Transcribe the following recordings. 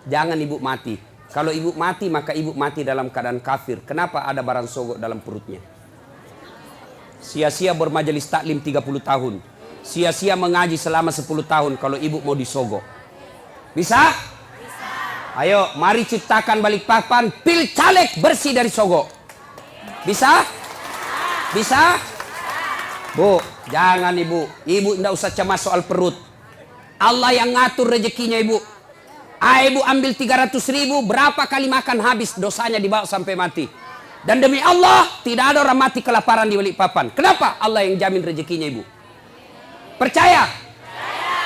jangan ibu mati. Kalau ibu mati, maka ibu mati dalam keadaan kafir. Kenapa ada barang sogok dalam perutnya? Sia-sia bermajelis taklim 30 tahun. Sia-sia mengaji selama 10 tahun kalau ibu mau disogok. Bisa? Bisa. Ayo, mari ciptakan Balikpapan pil caleg bersih dari sogok. Bisa? Bisa? Bu, jangan ibu. Ibu tidak usah cemas soal perut. Allah yang ngatur rezekinya ibu. Ibu ambil 300.000, berapa kali makan habis, dosanya dibawa sampai mati. Dan demi Allah, tidak ada orang mati kelaparan di Balikpapan. Kenapa? Allah yang jamin rezekinya ibu. Percaya?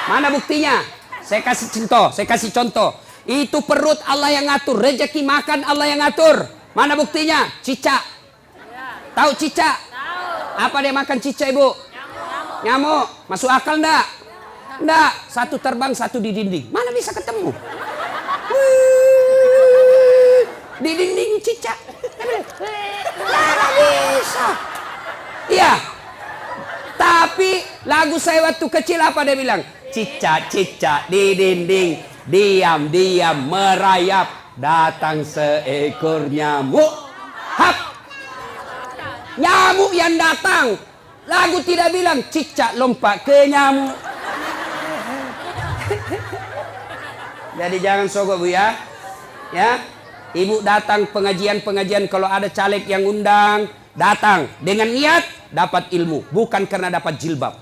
Mana buktinya? Saya kasih contoh. Itu perut Allah yang ngatur, rezeki makan Allah yang ngatur. Mana buktinya? Cicak. Tahu cicak? Apa dia makan cicak ibu? Nyamuk. Masuk akal enggak? Enggak. Satu terbang, satu di dinding. Mana bisa ketemu? Di dinding cicak. Tidak bisa. Iya. Tapi lagu saya waktu kecil apa dia bilang? Cicak-cicak di dinding, diam-diam merayap, datang seekor nyamuk. Hap. Nyamuk yang datang. Lagu tidak bilang cicak lompat ke nyamuk. Jadi jangan sogok bu ya. Ya. Ibu datang pengajian-pengajian, kalau ada caleg yang undang, datang dengan niat dapat ilmu, bukan karena dapat jilbab.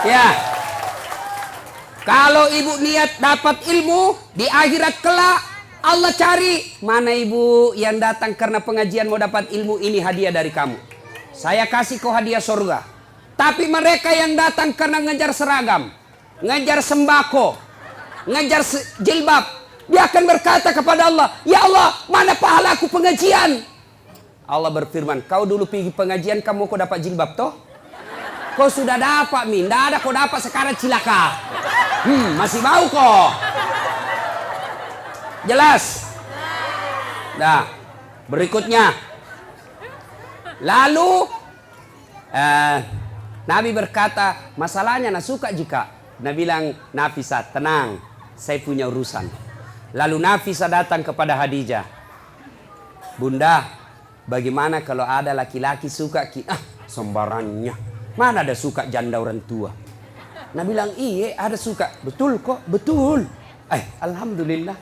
Ya. Kalau ibu niat dapat ilmu di akhirat kelak, Allah cari mana ibu yang datang karena pengajian mau dapat ilmu, ini hadiah dari kamu. Saya kasih kau hadiah surga. Tapi mereka yang datang karena ngejar seragam, ngejar sembako, ngejar jilbab, dia akan berkata kepada Allah, ya Allah, mana pahalaku pengajian? Allah berfirman, kau dulu pergi pengajian, kamu kau dapat jilbab toh? Kau sudah dapat min, tidak ada kau dapat sekarang cilaka. Masih mau kok? Jelas? Nah, berikutnya. Lalu Nabi berkata, masalahnya nak suka jika. Nabi bilang, Nafisa tenang, saya punya urusan. Lalu Nafisa datang kepada Khadijah. Bunda, bagaimana kalau ada laki-laki suka sembarannya. Mana ada suka janda orang tua? Nabi bilang, iya ada suka. Betul kok, betul. Alhamdulillah.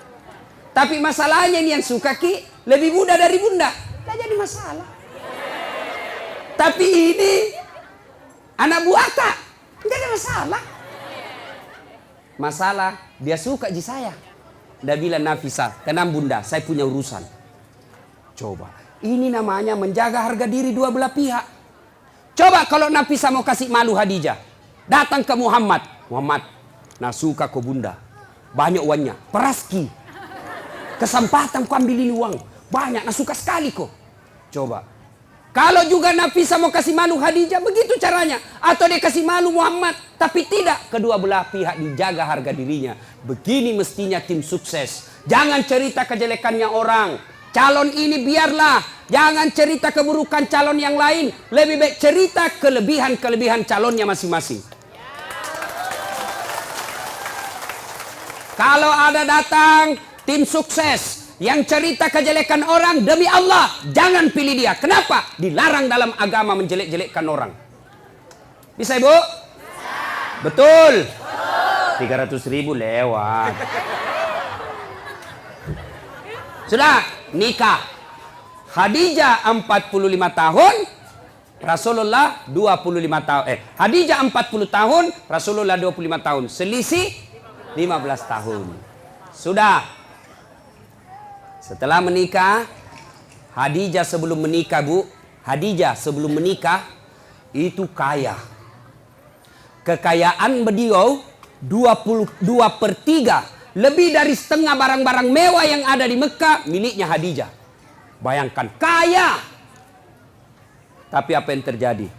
Tapi masalahnya ini yang suka lebih muda dari bunda. Tidak jadi masalah. Tapi ini anak buah tak. Tidak ada masalah. Masalah dia suka di saya. Dia bilang, Nafisa, tenang bunda, saya punya urusan. Coba, ini namanya menjaga harga diri dua belah pihak. Coba kalau Nafisa mau kasih malu Khadijah, datang ke Muhammad. Muhammad, nah suka kau bunda, banyak uangnya, peraski. Kesempatan kau ambil ini uang, banyak, nah suka sekali kau. Coba, kalau juga Nafisa mau kasih malu Khadijah, begitu caranya. Atau dia kasih malu Muhammad, tapi tidak. Kedua belah pihak dijaga harga dirinya. Begini mestinya tim sukses. Jangan cerita kejelekannya orang. Calon ini biarlah. Jangan cerita keburukan calon yang lain. Lebih baik cerita kelebihan-kelebihan calonnya masing-masing. Kalau ada datang tim sukses yang cerita kejelekan orang, demi Allah jangan pilih dia. Kenapa? Dilarang dalam agama menjelek-jelekkan orang. Bisa ibu? Bisa. Betul? Betul. 300.000 lewat. Sudah nikah. Khadijah 45 tahun, Rasulullah 25 tahun. Khadijah 40 tahun, Rasulullah 25 tahun. Selisih 15 tahun. Sudah. Setelah menikah, Khadijah sebelum menikah bu, Khadijah sebelum menikah itu kaya. Kekayaan beliau 22/3, lebih dari setengah barang-barang mewah yang ada di Mekah miliknya Khadijah. Bayangkan kaya. Tapi apa yang terjadi?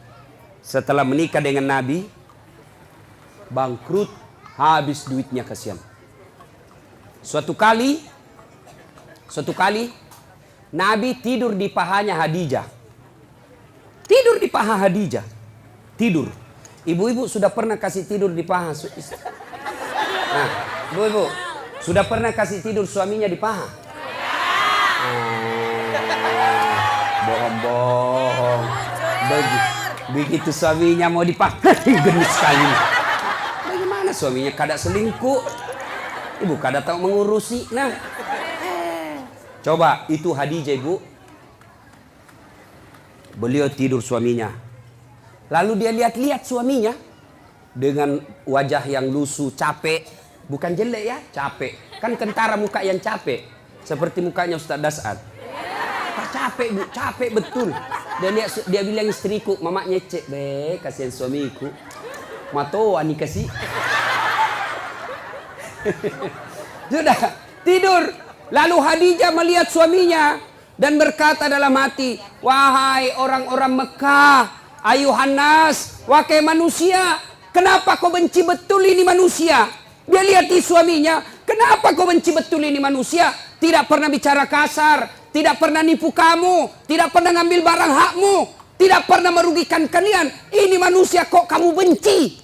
Setelah menikah dengan Nabi, bangkrut, habis duitnya kasihan. Suatu kali Nabi tidur di pahanya Khadijah. Tidur di paha Khadijah. Tidur. Ibu-ibu sudah pernah kasih tidur di paha? Nah, ibu-ibu sudah pernah kasih tidur suaminya di paha? Bohong-bohong. Begitu suaminya mau dipakai, gendut sekali. Bagaimana suaminya kada selingkuh? Ibu kada tahu mengurusi. Nah, coba itu Khadijah, ibu. Beliau tidur suaminya. Lalu dia lihat-lihat suaminya dengan wajah yang lusuh, capek. Bukan jelek ya, capek. Kan kentara muka yang capek. Seperti mukanya Ustaz Dasad. Capek bu, capek betul. Dia bilang istriku, mama nyecek, kasihan suamiku. Matoa nih kasih. Sudah tidur. Lalu Khadijah melihat suaminya dan berkata dalam hati, wahai orang-orang Mekah, ayuhan nas, wahai manusia, kenapa kau benci betul ini manusia? Dia lihat di suaminya, kenapa kau benci betul ini manusia? Tidak pernah bicara kasar, tidak pernah nipu kamu, tidak pernah ngambil barang hakmu, tidak pernah merugikan kalian. Ini manusia kok kamu benci?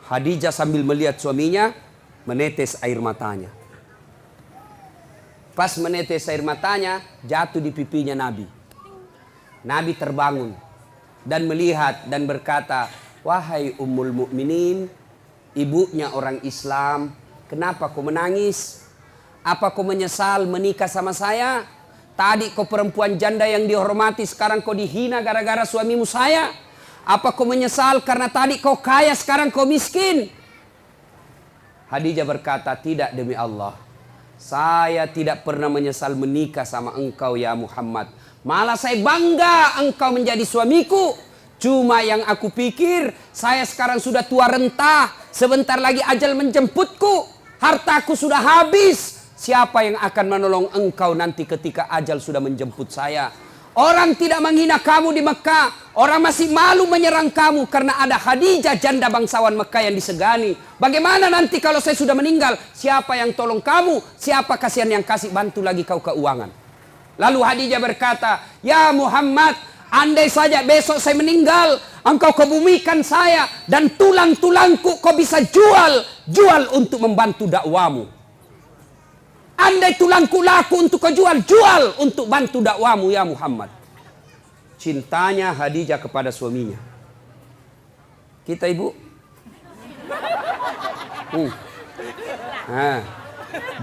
Khadijah sambil melihat suaminya, menetes air matanya. Pas menetes air matanya, jatuh di pipinya Nabi. Nabi terbangun dan melihat dan berkata, wahai Ummul Mukminin, ibunya orang Islam, kenapa kau menangis? Apa kau menyesal menikah sama saya? Tadi kau perempuan janda yang dihormati, sekarang kau dihina gara-gara suamimu saya. Apa kau menyesal karena tadi kau kaya, sekarang kau miskin? Khadijah berkata, tidak demi Allah. Saya tidak pernah menyesal menikah sama engkau ya Muhammad. Malah saya bangga engkau menjadi suamiku. Cuma yang aku pikir, saya sekarang sudah tua renta. Sebentar lagi ajal menjemputku. Hartaku sudah habis. Siapa yang akan menolong engkau nanti ketika ajal sudah menjemput saya? Orang tidak menghina kamu di Mekah. Orang masih malu menyerang kamu karena ada Khadijah, janda bangsawan Mekah yang disegani. Bagaimana nanti kalau saya sudah meninggal? Siapa yang tolong kamu? Siapa kasihan yang kasih bantu lagi kau keuangan? Lalu Khadijah berkata, ya Muhammad, andai saja besok saya meninggal, engkau kebumikan saya dan tulang-tulangku kau bisa jual untuk membantu dakwamu. Andai tulangku laku untuk kau jual untuk bantu dakwamu ya Muhammad. Cintanya Khadijah kepada suaminya. Kita ibu,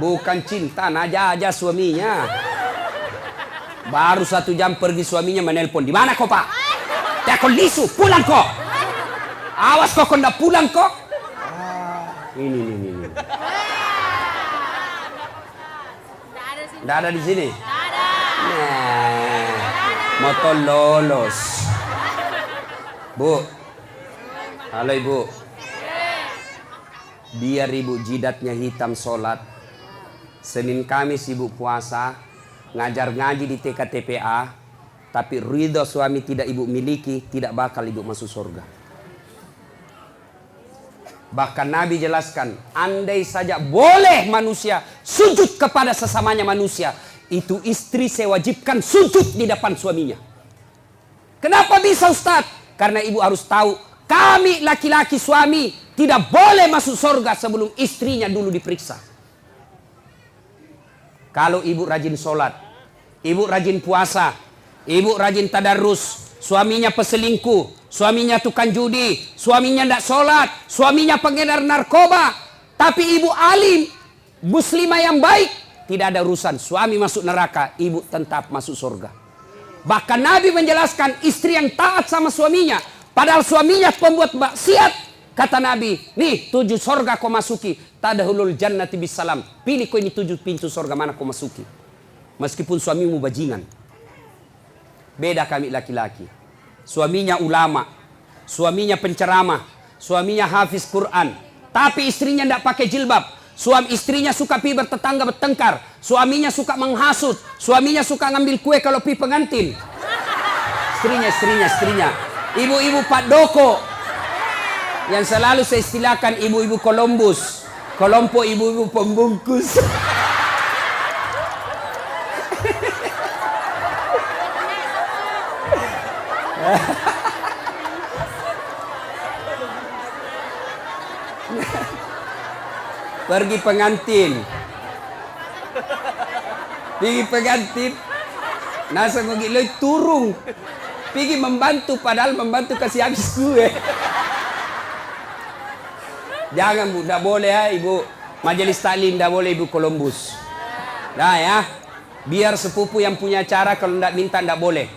bukan cinta naja suaminya. Baru 1 jam pergi suaminya menelpon, di mana kau pak? Ya kau lisu, pulang kau. Awas kau ndak pulang kau. Ini. Nggak ada di sini. Motor lolos. Bu. Halo ibu. Biar ibu jidatnya hitam sholat. Senin Kamis ibu puasa. Ngajar ngaji di TKTPA. Tapi ridho suami tidak ibu miliki, tidak bakal ibu masuk surga. Bahkan Nabi jelaskan, andai saja boleh manusia sujud kepada sesamanya manusia, itu istri saya wajibkan sujud di depan suaminya. Kenapa bisa Ustaz? Karena ibu harus tahu, kami laki-laki suami tidak boleh masuk surga sebelum istrinya dulu diperiksa. Kalau ibu rajin sholat, ibu rajin puasa, ibu rajin tadarus, suaminya peselingkuh, suaminya tukang judi, suaminya tidak sholat, suaminya pengedar narkoba, tapi ibu alim, muslimah yang baik, tidak ada urusan. Suami masuk neraka, ibu tetap masuk surga. Bahkan Nabi menjelaskan istri yang taat sama suaminya, padahal suaminya pembuat maksiat, kata Nabi, nih 7 surga kau masuki, tadkhulul jannati bisalam. Pilih kau ini 7 pintu surga mana kau masuki. Meskipun suamimu bajingan. Beda kami laki-laki. Suaminya ulama, suaminya penceramah, suaminya hafiz Quran, tapi istrinya tidak pakai jilbab. Suami istrinya suka pi bertetangga bertengkar, suaminya suka menghasut, suaminya suka ngambil kue kalau pi pengantin. Istrinya. Ibu-ibu Pak Doko yang selalu saya istilahkan ibu-ibu Columbus, kelompok ibu-ibu pembungkus. Pergi pengantin. Pergi pengantin. Nasa ngogilo turung. Pergi membantu, padahal membantu kasih habis gue. Jangan Bu, tidak boleh ya Ibu. Majelis taklim tidak boleh Ibu Columbus. Nah ya, biar sepupu yang punya cara, kalau tidak minta tidak boleh.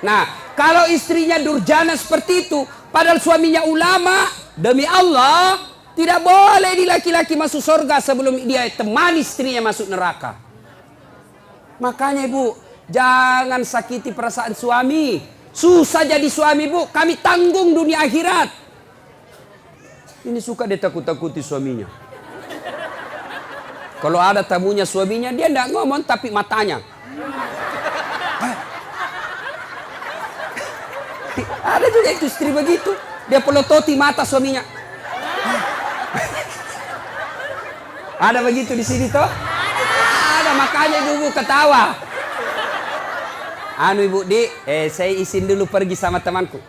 Nah, kalau istrinya durjana seperti itu, padahal suaminya ulama, demi Allah, tidak boleh di laki-laki masuk surga sebelum dia temani istrinya masuk neraka. Makanya Ibu, jangan sakiti perasaan suami. Susah jadi suami Bu, kami tanggung dunia akhirat. Ini suka dia takut-takuti suaminya. Kalau ada tamunya suaminya, dia tidak ngomong tapi matanya. Ada juga itu istri begitu. Dia pelototi mata suaminya. Ada begitu di sini toh? Ada, makanya ibu ketawa. Anu Ibu Di, saya izin dulu pergi sama temanku.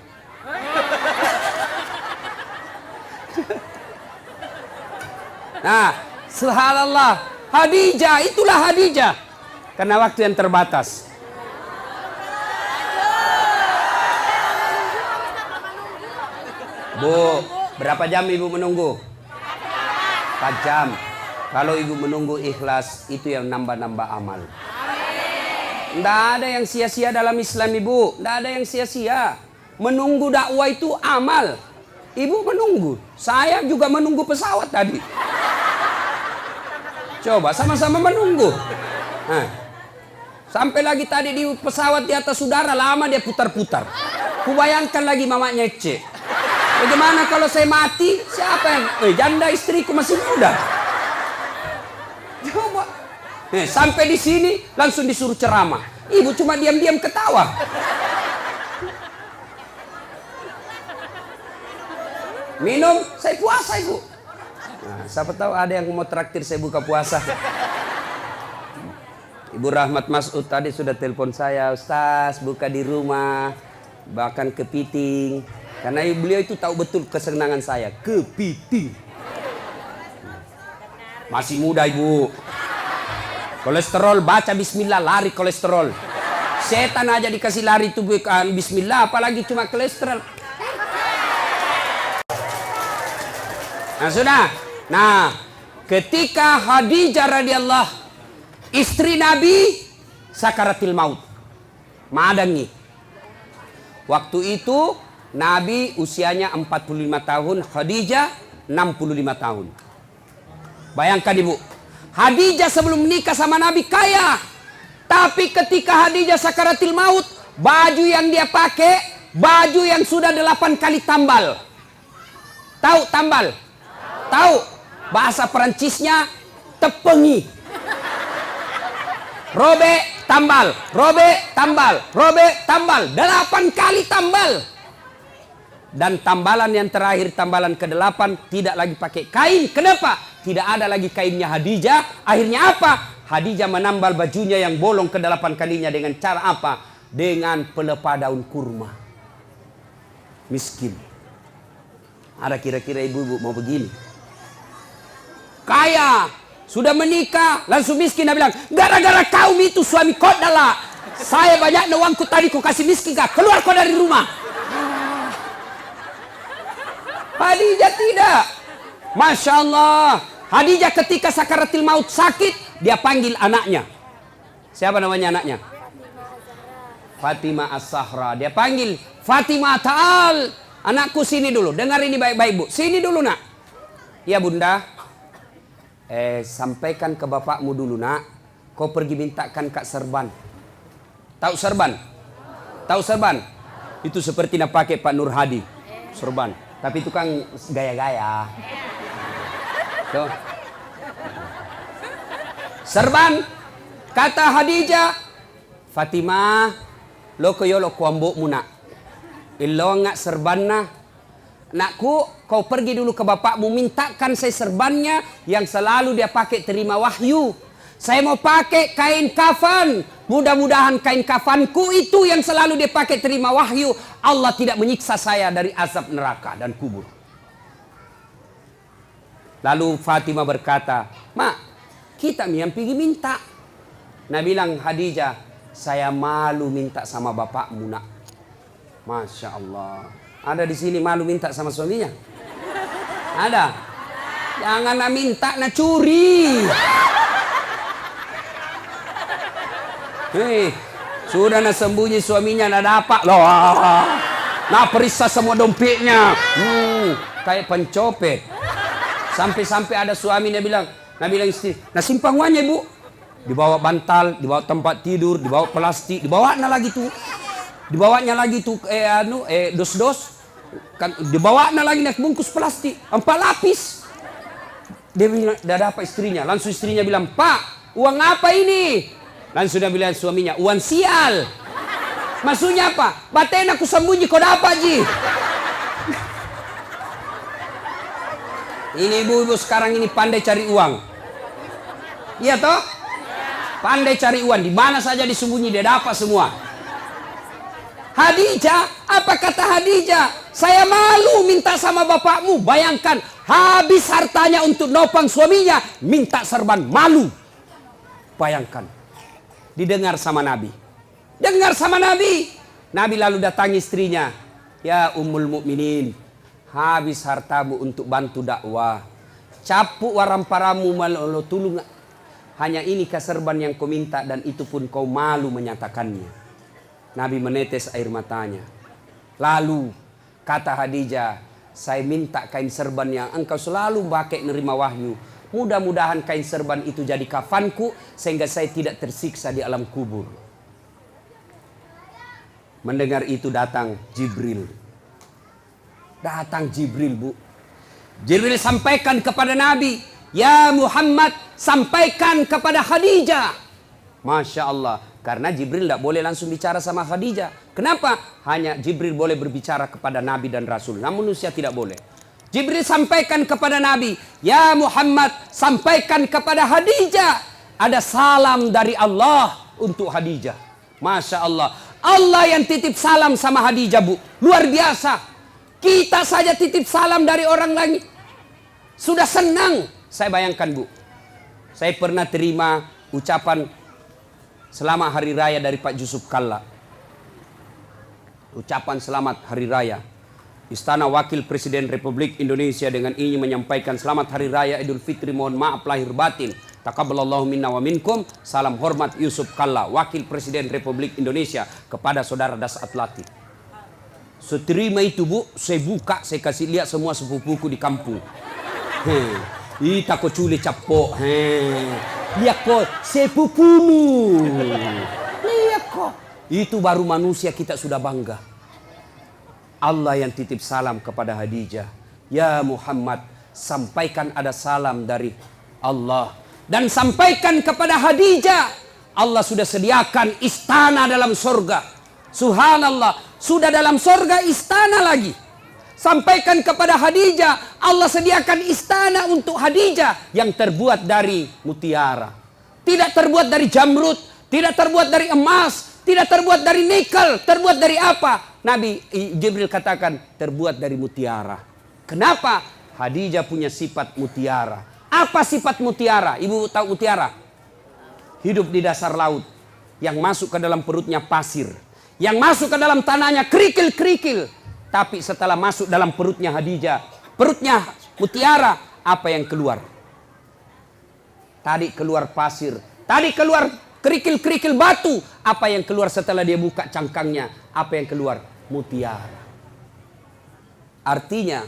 Nah, subhanallah, Khadijah, itulah Khadijah. Karena waktu yang terbatas. Bu, berapa jam Ibu menunggu? 4 jam. Kalau Ibu menunggu ikhlas, itu yang nambah-nambah amal. Tidak ada yang sia-sia dalam Islam Ibu. Tidak ada yang sia-sia. Menunggu dakwah itu amal. Ibu menunggu. Saya juga menunggu pesawat tadi. Coba sama-sama menunggu. Nah, sampai lagi tadi di pesawat di atas udara, lama dia putar-putar. Kubayangkan lagi mamanya Ece. Bagaimana kalau saya mati? Siapa yang... janda istriku masih muda. Coba. Sampai di sini langsung disuruh ceramah. Ibu cuma diam-diam ketawa. Minum, saya puasa Ibu. Nah, siapa tahu ada yang mau traktir saya buka puasa. Ibu Rahmat Masud tadi sudah telepon saya, Ustaz buka di rumah, bahkan kepiting. Karena beliau itu tahu betul kesenangan saya, kepiting. Masih muda Ibu. Kolesterol, baca bismillah, lari kolesterol. Setan aja dikasih lari itu bukan bismillah, apalagi cuma kolesterol. Nah sudah. Nah, ketika Khadijah radhiyallahu istri Nabi sakaratil maut, madangi. Waktu itu Nabi usianya 45 tahun, Khadijah 65 tahun. Bayangkan Ibu, Khadijah sebelum menikah sama Nabi kaya. Tapi ketika Khadijah sakaratil maut, baju yang dia pakai, baju yang sudah 8 kali tambal. Tahu tambal? Tahu? Bahasa Perancisnya tepengi. Robe tambal, robe tambal, robe tambal. 8 kali tambal. Dan tambalan yang terakhir, tambalan ke-8, tidak lagi pakai kain. Kenapa? Tidak ada lagi kainnya Khadijah. Akhirnya apa? Khadijah menambal bajunya yang bolong ke-8 kalinya dengan cara apa? Dengan pelepah daun kurma. Miskin. Ada kira-kira ibu-ibu mau begini? Kaya, sudah menikah, langsung miskin. Dia bilang, gara-gara kaum itu suami kau adalah. Saya banyak uangku tadi ku kasih miskin kah? Keluar kau dari rumah. Khadijah tidak. Masya Allah. Khadijah ketika sakaratil maut sakit, dia panggil anaknya. Siapa namanya anaknya? Fatimah As-Sahra. Dia panggil, Fatimah ta'al. Anakku sini dulu. Dengar ini baik-baik Bu. Sini dulu nak. Ya bunda. Sampaikan ke bapakmu dulu nak. Kau pergi mintakan Kak Serban. Tahu Serban? Tahu Serban? Itu seperti nak pakai Pak Nur Hadi. Serban. Tapi itu kan gaya-gaya. Tuh. Serban. Kata Khadijah, Fatimah, lo koyolo kuambokmu nak. Ilo ngak serbanna. Nakku, kau pergi dulu ke bapakmu, mintakan saya serbannya yang selalu dia pakai terima wahyu. Saya mau pakai kain kafan. Mudah-mudahan kain kafanku itu yang selalu dia pakai terima wahyu. Allah tidak menyiksa saya dari azab neraka dan kubur. Lalu Fatimah berkata, "Mak, kita yang pergi minta." Nah bilang Khadijah, "Saya malu minta sama bapakmu, nak." Masya Allah. Ada di sini malu minta sama suaminya? Ada? Jangan nak minta, nak curi. Hei, sudah nak sembunyi suaminya, nak dapat loh. Nak periksa semua dompetnya. Kayak pencopet. Sampai-sampai ada suami dia bilang, istri, "Nah simpang uangnya ibu." Dibawa bantal, dibawa tempat tidur, dibawa plastik, dibawanya lagi tuh dos-dos. Kan dibawanya lagi naik bungkus plastik 4 lapis. Dia bilang, dah apa istrinya? Langsung istrinya bilang, "Pak, uang apa ini?" Langsung dia bilang suaminya, "Uang sial." Maksudnya apa? "Baten aku sembunyi, kau dapat ji." Ini ibu-ibu sekarang ini pandai cari uang. Iya toh? Pandai cari uang. Di mana saja disembunyi dia dapat semua. Khadijah, apa kata Khadijah? "Saya malu minta sama bapakmu." Bayangkan, habis hartanya untuk nopang suaminya, minta serban, malu. Bayangkan. Didengar sama Nabi. Dengar sama Nabi. Nabi lalu datangi istrinya. "Ya Ummul Mukminin, habis hartamu untuk bantu dakwah. Capuk waramparamu malu tulung. Hanya ini keserban yang kau minta dan itu pun kau malu menyatakannya." Nabi menetes air matanya. Lalu kata Khadijah, "Saya minta kain serban yang engkau selalu pakai nerima wahyu. Mudah-mudahan kain serban itu jadi kafanku sehingga saya tidak tersiksa di alam kubur." Mendengar itu datang Jibril. Datang Jibril, Bu. Jibril sampaikan kepada Nabi, "Ya Muhammad, sampaikan kepada Khadijah." Masya Allah. Karena Jibril tidak boleh langsung bicara sama Khadijah. Kenapa? Hanya Jibril boleh berbicara kepada Nabi dan Rasul. Namun manusia tidak boleh. Jibril sampaikan kepada Nabi, "Ya Muhammad, sampaikan kepada Khadijah. Ada salam dari Allah untuk Khadijah." Masya Allah. Allah yang titip salam sama Khadijah, Bu. Luar biasa. Kita saja titip salam dari orang lain. Sudah senang. Saya bayangkan, Bu. Saya pernah terima ucapan selamat hari raya dari Pak Yusuf Kalla. Ucapan selamat hari raya. Istana Wakil Presiden Republik Indonesia dengan ingin menyampaikan selamat hari raya Idul Fitri, mohon maaf lahir batin. Taqabbalallahu minna wa minkum. Salam hormat Yusuf Kalla, Wakil Presiden Republik Indonesia, kepada saudara Dasat Latif. Seterima itu, Bu, saya buka, saya kasih lihat semua sepupuku di kampung. Ita ko culi capok. Lihat kok sepupumu. Lihat kok. Itu baru manusia kita sudah bangga. Allah yang titip salam kepada Khadijah. "Ya Muhammad, sampaikan ada salam dari Allah. Dan sampaikan kepada Khadijah, Allah sudah sediakan istana dalam surga." Subhanallah, sudah dalam surga istana lagi. Sampaikan kepada Khadijah, Allah sediakan istana untuk Khadijah yang terbuat dari mutiara. Tidak terbuat dari jamrud, tidak terbuat dari emas, tidak terbuat dari nikel. Terbuat dari apa? Nabi Jibril katakan terbuat dari mutiara. Kenapa? Khadijah punya sifat mutiara. Apa sifat mutiara? Ibu tahu mutiara? Hidup di dasar laut. Yang masuk ke dalam perutnya pasir. Yang masuk ke dalam tanahnya kerikil-kerikil. Tapi setelah masuk dalam perutnya Khadijah, perutnya mutiara, apa yang keluar? Tadi keluar pasir, tadi keluar kerikil-kerikil batu. Apa yang keluar setelah dia buka cangkangnya? Apa yang keluar? Mutiara. Artinya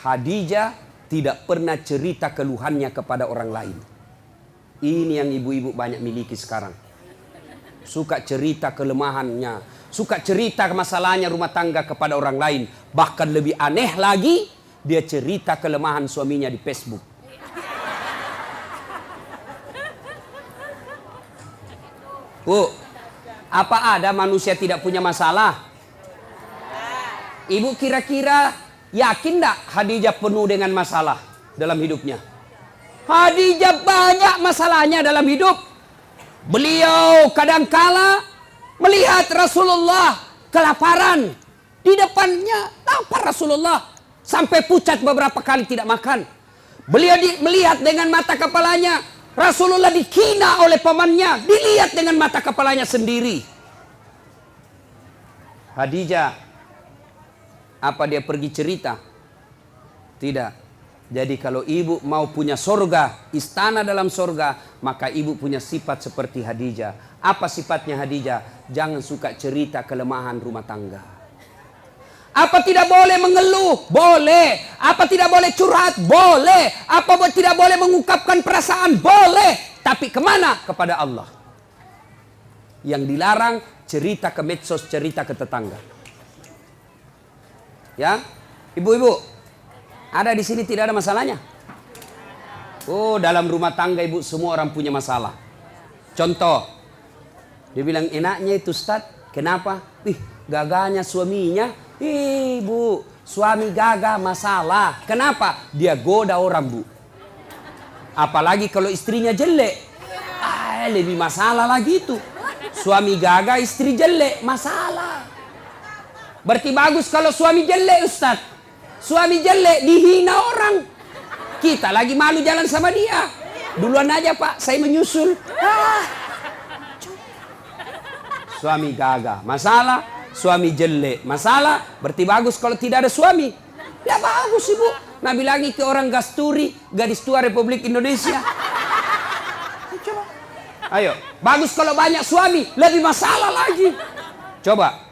Khadijah tidak pernah cerita keluhannya kepada orang lain. Ini yang ibu-ibu banyak miliki sekarang. Suka cerita kelemahannya, suka cerita masalahnya rumah tangga kepada orang lain. Bahkan lebih aneh lagi, dia cerita kelemahan suaminya di Facebook. Bu, apa ada manusia tidak punya masalah? Ibu kira-kira yakin tidak Khadijah penuh dengan masalah dalam hidupnya? Khadijah banyak masalahnya dalam hidup. Beliau kadangkala melihat Rasulullah kelaparan. Di depannya lapar Rasulullah. Sampai pucat beberapa kali tidak makan. Beliau melihat dengan mata kepalanya. Rasulullah dihina oleh pamannya, dilihat dengan mata kepalanya sendiri. Khadijah, apa dia pergi cerita? Tidak. Jadi kalau ibu mau punya sorga, istana dalam sorga, maka ibu punya sifat seperti Khadijah. Apa sifatnya Khadijah? Jangan suka cerita kelemahan rumah tangga. Apa tidak boleh mengeluh? Boleh. Apa tidak boleh curhat? Boleh. Apa tidak boleh mengungkapkan perasaan? Boleh. Tapi kemana? Kepada Allah. Yang dilarang cerita ke medsos, cerita ke tetangga. Ya, ibu-ibu, ada di sini tidak ada masalahnya? Oh, dalam rumah tangga ibu semua orang punya masalah. Contoh, dia bilang enaknya itu Ustaz. Kenapa? Gagahnya suaminya. Ibu, suami gagah masalah. Kenapa? Dia goda orang, Bu. Apalagi kalau istrinya jelek. Lebih masalah lagi itu. Suami gagah, istri jelek, masalah. Berarti bagus kalau suami jelek, Ustaz. Suami jelek dihina orang. Kita lagi malu jalan sama dia. Duluan aja, Pak, saya menyusul. Suami gagah, masalah. Suami jelek, masalah. Berarti bagus kalau tidak ada suami. Ya bagus, Ibu. Nabi lagi ke orang Gasturi, gadis tua Republik Indonesia. Coba. Ayo, bagus kalau banyak suami, lebih masalah lagi. Coba.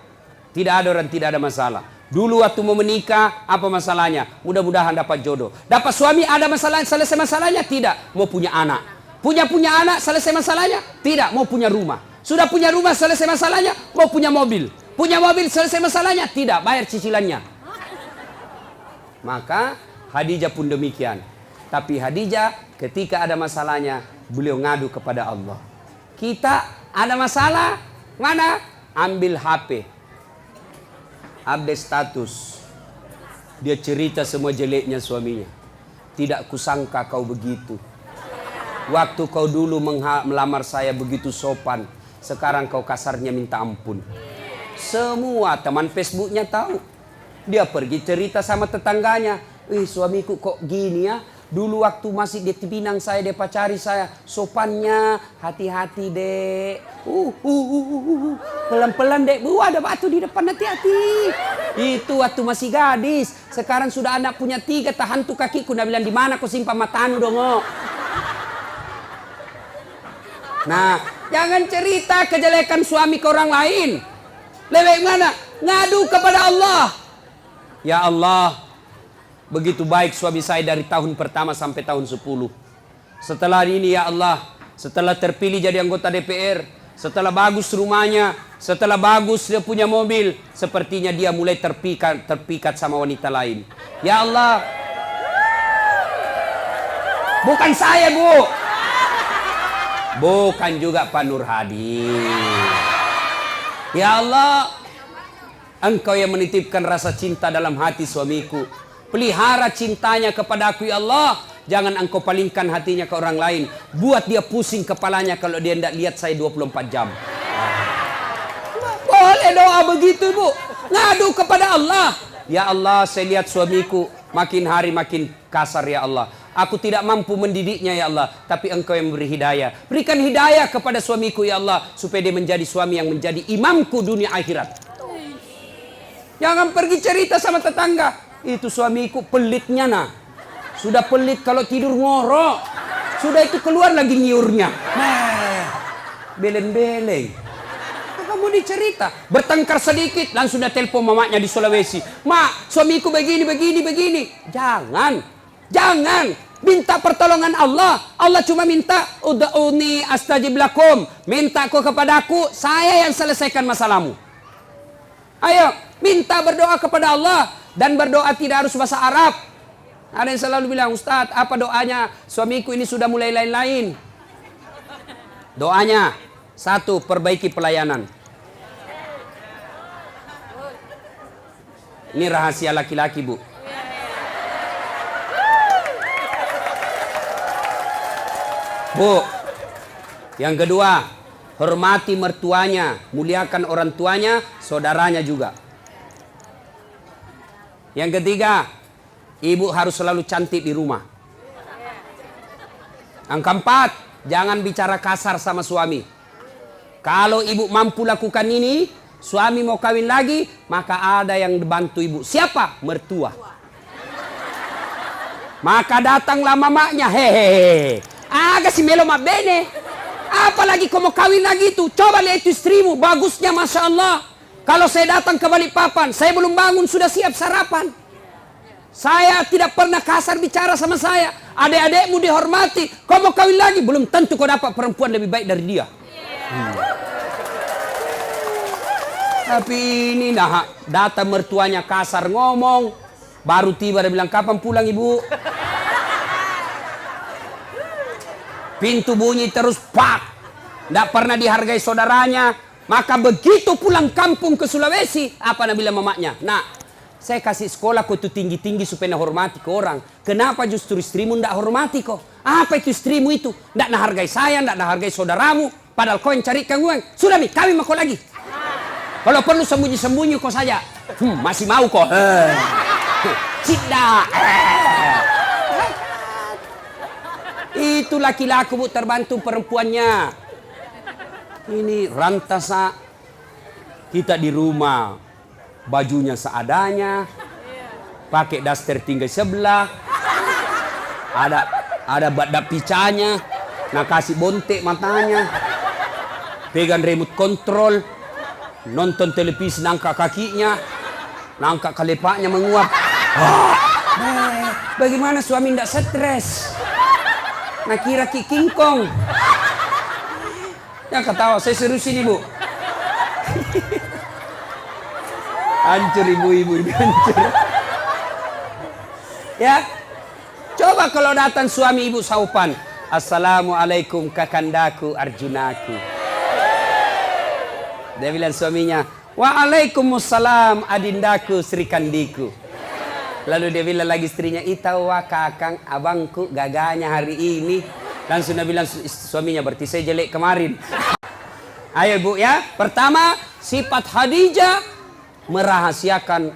Tidak ada orang tidak ada masalah. Dulu waktu mau menikah, apa masalahnya? Mudah-mudahan dapat jodoh. Dapat suami, ada masalah, selesai masalahnya? Tidak. Mau punya anak. Punya anak, selesai masalahnya? Tidak. Mau punya rumah. Sudah punya rumah, selesai masalahnya? Mau punya mobil. Punya mobil, selesai masalahnya? Tidak, bayar cicilannya. Maka Khadijah pun demikian. Tapi Khadijah ketika ada masalahnya, beliau ngadu kepada Allah. Kita ada masalah, mana? Ambil HP. Update status. Dia cerita semua jeleknya suaminya. Tidak kusangka kau begitu. Waktu kau dulu melamar saya begitu sopan. Sekarang kau kasarnya minta ampun. Semua teman Facebooknya tahu. Dia pergi cerita sama tetangganya. Suamiku kok gini ya. Dulu waktu masih di Pinang saya, dia pacari saya. Sopannya, hati-hati dek. Pelan-pelan dek. Ada batu di depan, hati-hati. Itu waktu masih gadis. Sekarang sudah anak punya 3, tahan tuh kakiku. Dia bilang, di mana kau simpan matanu dong? Nah, jangan cerita kejelekan suami ke orang lain. Lebih mana? Ngadu kepada Allah. Ya Allah, begitu baik suami saya dari tahun pertama sampai tahun 10. Setelah ini ya Allah, setelah terpilih jadi anggota DPR, setelah bagus rumahnya, setelah bagus dia punya mobil, sepertinya dia mulai terpikat sama wanita lain. Ya Allah, bukan saya, Bu. Bukan juga Pak Nur Hadi. Ya Allah, Engkau yang menitipkan rasa cinta dalam hati suamiku. Pelihara cintanya kepada aku ya Allah. Jangan Engkau palingkan hatinya ke orang lain. Buat dia pusing kepalanya kalau dia tidak lihat saya 24 jam. Boleh doa begitu, Bu. Ngadu kepada Allah. Ya Allah, saya lihat suamiku makin hari makin kasar ya Allah. Aku tidak mampu mendidiknya ya Allah. Tapi Engkau yang beri hidayah. Berikan hidayah kepada suamiku ya Allah. Supaya dia menjadi suami yang menjadi imamku dunia akhirat. Jangan pergi cerita sama tetangga. Itu suamiku pelitnya nah. Sudah pelit kalau tidur ngorok. Sudah itu keluar lagi nyiurnya. Beleng-beleng. Kamu dicerita. Bertengkar sedikit langsung sudah telepon mamanya di Sulawesi. Mak, suamiku begini. Jangan. Minta pertolongan Allah. Allah cuma minta ud'uni astajib lakum. Minta kau kepadaku, saya yang selesaikan masalahmu. Ayo, minta berdoa kepada Allah. Dan berdoa tidak harus bahasa Arab. Ada yang selalu bilang, Ustaz, apa doanya? Suamiku ini sudah mulai lain-lain. Doanya, 1, perbaiki pelayanan. Ini rahasia laki-laki, Bu. Bu, yang kedua, hormati mertuanya, muliakan orang tuanya, saudaranya juga. Yang ketiga, ibu harus selalu cantik di rumah. Yang keempat, jangan bicara kasar sama suami. Kalau ibu mampu lakukan ini, suami mau kawin lagi, maka ada yang bantu ibu. Siapa? Mertua. Maka datanglah mamanya, hehehe. Agak si melo bene. Apalagi kau mau kawin lagi itu. Coba lihat itu istrimu, bagusnya Masya Allah. Kalau saya datang ke Balikpapan, saya belum bangun sudah siap sarapan. Saya tidak pernah kasar bicara sama saya. Adik-adikmu dihormati. Kau mau kawin lagi, belum tentu kau dapat perempuan lebih baik dari dia. Tapi ini nah, datang mertuanya kasar ngomong. Baru tiba dia bilang, kapan pulang ibu? Pintu bunyi terus, pak. Tidak pernah dihargai saudaranya. Maka begitu pulang kampung ke Sulawesi, apa nak bilang mamanya? Nah, saya kasih sekolah kau itu tinggi-tinggi supaya nak hormati ke orang. Kenapa justru istrimu tidak hormati kau? Apa itu istrimu itu? Tidak nak hargai saya, tidak nak hargai saudaramu. Padahal kau yang carikan uang. Sudah nih, kawin sama kau lagi. Kalau perlu sembunyi-sembunyi kau saja. Masih mau kau? Tidak. Itu laki-laki bu terbantu perempuannya. Ini rantasa kita di rumah bajunya seadanya, pakai daster tinggal sebelah, ada badak picanya, nah kasih bontek matanya, pegang remote control, nonton televisi nangka kakinya, nangka kelepaknya menguap. Bagaimana suami tidak stres? Nah kira King Kong. Yang ketawa, saya seriusin ibu. Hancur ibu-ibu ini hancur. Ya, coba kalau datang suami ibu saupan. Assalamualaikum kakandaku Arjunaku. Dia bilang suaminya, waalaikumsalam adindaku Sri Kandiku. Lalu dia bilang lagi istrinya, itawa kakang abangku gaganya hari ini. Langsung dia bilang suaminya, berarti saya jelek kemarin. Ayo bu ya. Pertama, sifat Khadijah merahasiakan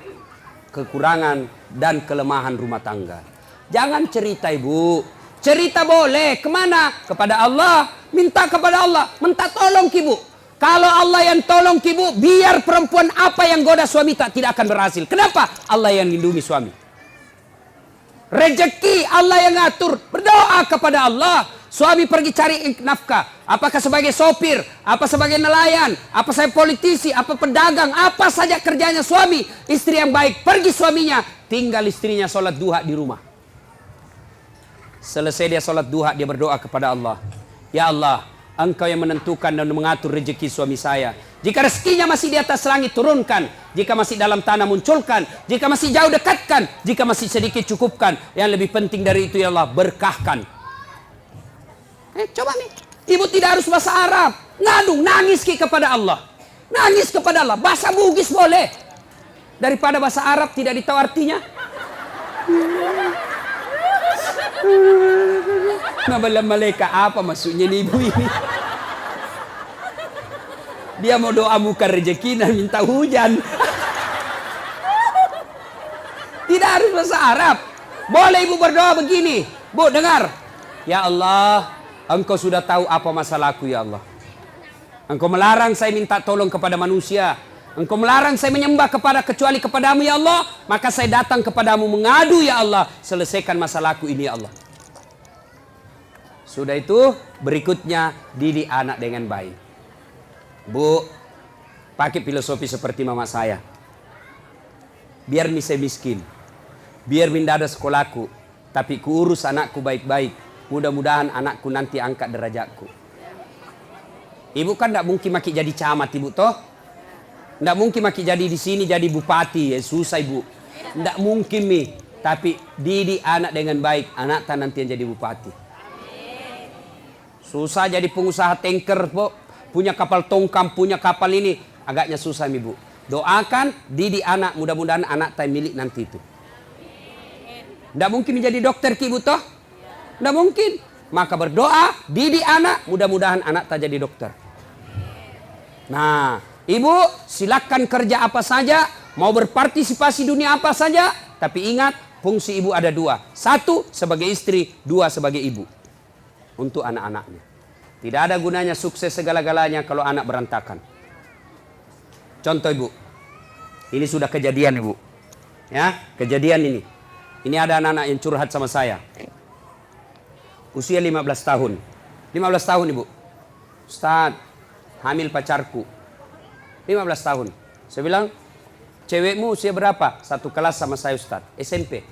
kekurangan dan kelemahan rumah tangga. Jangan cerita ibu. Cerita boleh. Kemana? Kepada Allah. Minta kepada Allah. Minta tolong ibu. Kalau Allah yang tolong ibu, biar perempuan apa yang goda suami tidak akan berhasil. Kenapa? Allah yang lindungi suami. Rezeki Allah yang ngatur. Berdoa kepada Allah. Suami pergi cari nafkah. Apakah sebagai sopir, apa sebagai nelayan, apa saya politisi, apa pedagang, apa saja kerjanya suami. Istri yang baik, pergi suaminya. Tinggal istrinya sholat duha di rumah. Selesai dia sholat duha, dia berdoa kepada Allah. Ya Allah, Engkau yang menentukan dan mengatur rezeki suami saya. Jika rezekinya masih di atas langit, turunkan. Jika masih dalam tanah, munculkan. Jika masih jauh, dekatkan. Jika masih sedikit, cukupkan. Yang lebih penting dari itu, ya Allah, berkahkan. Coba nih, ibu tidak harus bahasa Arab. Ngadu, nangis kepada Allah. Nangis kepada Allah. Bahasa Bugis boleh. Daripada bahasa Arab tidak ditahu artinya. Nabalam malaikat apa maksudnya nih ibu ini? Dia mau doa bukan rezeki dan minta hujan. Tidak harus bahasa Arab. Boleh ibu berdoa begini. Bu dengar. Ya Allah, Engkau sudah tahu apa masalahku ya Allah. Engkau melarang saya minta tolong kepada manusia. Engkau melarang saya menyembah kecuali kepadamu ya Allah. Maka saya datang kepadamu mengadu ya Allah. Selesaikan masalahku ini ya Allah. Sudah itu berikutnya didik anak dengan baik. Bu, pakai filosofi seperti mama saya. Biar saya miskin. Biar minda ada sekolahku. Tapi kuurus anakku baik-baik. Mudah-mudahan anakku nanti angkat derajatku. Ibu kan tidak mungkin maki jadi camat ibu toh. Tidak mungkin maki jadi di sini jadi bupati. Ya, susah ibu. Tidak mungkin mi. Tapi didik anak dengan baik. Anak tak nanti yang jadi bupati. Susah jadi pengusaha tanker po. Punya kapal tongkang, punya kapal ini. Agaknya susah mi bu. Doakan didik anak. Mudah-mudahan anak tak milik nanti itu. Tidak mungkin menjadi dokter ki ibu toh. Tidak mungkin. Maka berdoa, didik anak, mudah-mudahan anak tak jadi dokter. Nah, ibu silakan kerja apa saja, mau berpartisipasi dunia apa saja, tapi ingat, fungsi ibu ada dua. Satu sebagai istri, dua sebagai ibu. untuk anak-anaknya. Tidak ada gunanya sukses segala-galanya kalau anak berantakan. Contoh ibu, ini sudah kejadian ibu. Ya, kejadian ini. Ini ada anak-anak yang curhat sama saya. Usia 15 tahun. 15 tahun ibu. Ustaz, hamil pacarku. 15 tahun. Saya bilang, cewekmu usia berapa? Satu kelas sama saya Ustaz, SMP.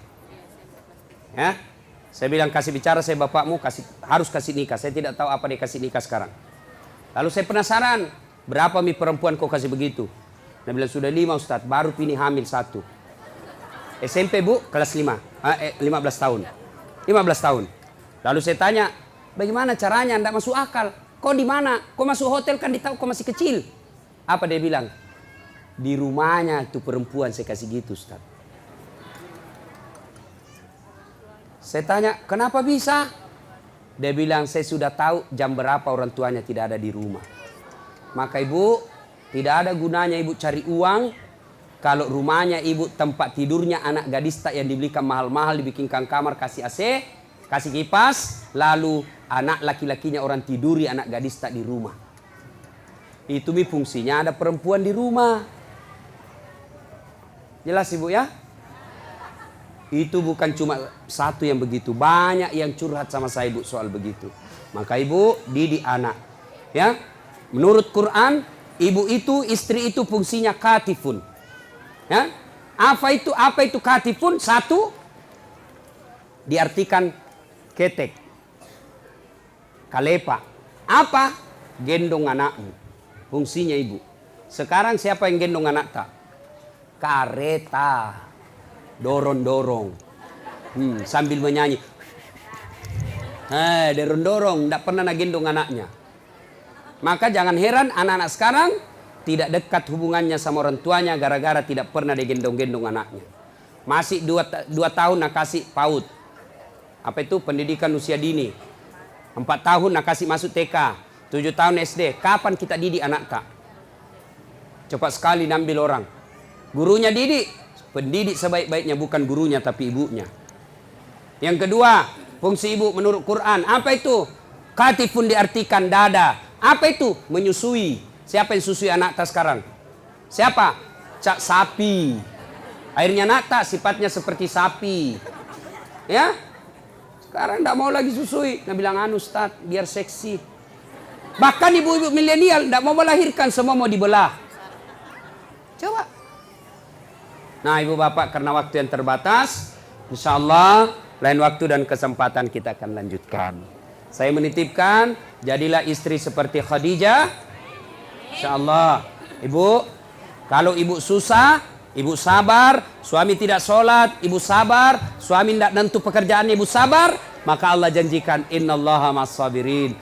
Ya, saya bilang kasih bicara, saya bapakmu harus kasih nikah. Saya tidak tahu apa dia kasih nikah sekarang. Lalu saya penasaran, berapa mi perempuan kau kasih begitu? Dia bilang sudah 5 Ustaz, baru pini hamil 1. SMP bu, kelas 5, 15 tahun. 15 tahun. Lalu saya tanya, bagaimana caranya? Tidak masuk akal. Kau di mana? Kau masuk hotel kan ditahu kau masih kecil. Apa dia bilang? Di rumahnya itu perempuan saya kasih gitu Ustaz. Saya tanya, kenapa bisa? Dia bilang, saya sudah tahu jam berapa orang tuanya tidak ada di rumah. Maka ibu, tidak ada gunanya ibu cari uang kalau rumahnya ibu tempat tidurnya anak gadis tak yang dibelikan mahal-mahal, dibikinkan kamar, kasih AC, kasih kipas, lalu anak laki-lakinya orang tiduri anak gadis tak di rumah. Itu mi fungsinya ada perempuan di rumah. Jelas ibu ya? Itu bukan cuma satu yang begitu, banyak yang curhat sama saya ibu soal begitu. Maka ibu didik anak. Ya, menurut Quran, ibu itu, istri itu fungsinya katifun. Ya, apa itu katifun? Satu, diartikan ketek, kalepa. Apa? Gendong anakmu. Fungsinya ibu. Sekarang siapa yang gendong anak tak? Kareta. Dorong-dorong. Sambil menyanyi. Dorong-dorong. Tidak pernah gendong anaknya. Maka jangan heran anak-anak sekarang tidak dekat hubungannya sama orang tuanya gara-gara tidak pernah digendong-gendong anaknya. Masih 2 tahun nak kasih PAUD. Apa itu? Pendidikan usia dini. 4 tahun nak kasih masuk TK. 7 tahun SD. Kapan kita didik anak tak? Cepat sekali nambil orang. Gurunya didik. Pendidik sebaik-baiknya bukan gurunya tapi ibunya. Yang kedua, fungsi ibu menurut Quran. Apa itu? Katifun diartikan dada. Apa itu? Menyusui. Siapa yang susui anak tak sekarang? Siapa? Cak sapi. Akhirnya anak tak sifatnya seperti sapi. Ya? Sekarang tidak mau lagi susui. Nah bilang Ustaz biar seksi. Bahkan ibu-ibu milenial tidak mau melahirkan, semua mau dibelah. Coba. Nah ibu bapak, karena waktu yang terbatas, insya Allah lain waktu dan kesempatan kita akan lanjutkan. Saya menitipkan, jadilah istri seperti Khadijah. Insya Allah. Ibu, kalau ibu susah, ibu sabar. Suami tidak sholat, ibu sabar. Suami tidak nentu pekerjaannya, ibu sabar. Maka Allah janjikan, innallaha ma'as sabirin.